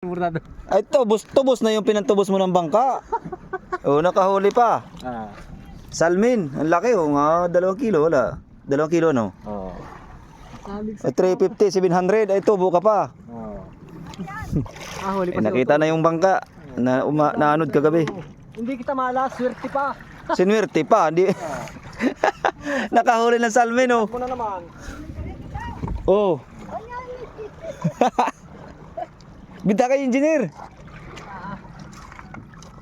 Ay, tubos na yung pinantubos mo ng bangka. Oh, nakahuli pa. Salmin, ang laki oh, nga 2 kilo, wala. 2 kilo no? Oo. Ay, 350, 700, ay tubo ka pa. Huli Ay, nakita na yung bangka na naanod kagabi. Hindi kita malas, swerte pa. Sinwerte pa, hindi. Nakahuli ng salmin oh. Ako na naman. Oh. Bida kay engineer.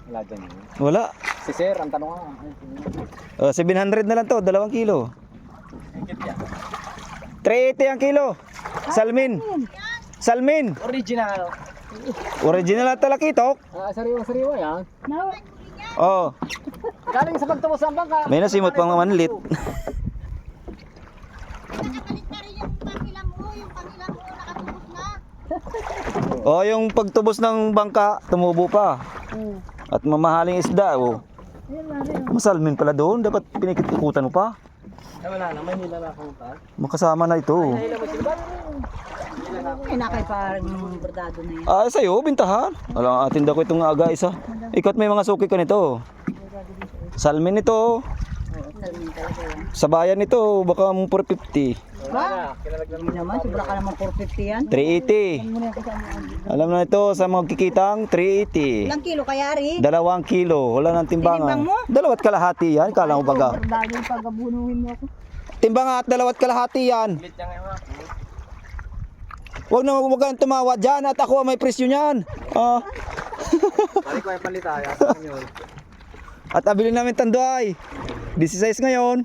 Wala dyan yun. Wala. Si Sir, ang tanong nga. 700 na lang to, 2 kilo. 380 ang kilo. Salmin. Salmin. Original. Original at talakitok. Sariwa yan. Oh, Galing sa pagtubos ng bangka. may nasimot pang manlit. Nakapalit na rin yung pangilan mo nakatubos na. Oh, yung pagtubos ng bangka, tumubo pa. At mamahaling isda, oh. Masalmin pala doon, dapat pinikit-ikutan mo pa. Ay wala na, may nila na akong ta. Makasama na ito. Ay, nakay parang bordado na yan. Ah, sa'yo, bintahan. Alam, atinda ko itong aga isa. Ikot may mga suki ka nito. Salmin ito. Salmin talaga yan. Sa bayan nito, baka 450. Ba? Hindi naman, sobra ka naman 450 yan. 380. Alam na ito, sa mga kikitang, 380. Ilang kilo kaya rin? 2 kilo, wala nang timbangan. Tinimbang mo? 2 kalahati yan, kala mo baga. Bordado yung pagabunuhin mo ako. Timbang at 2 kalahati yan. Huwag na kayong tumawa dyan at ako ang may presyo niyan. Ah. Balik ko ay palita, yun. At abili namin tanduay. 16 ngayon.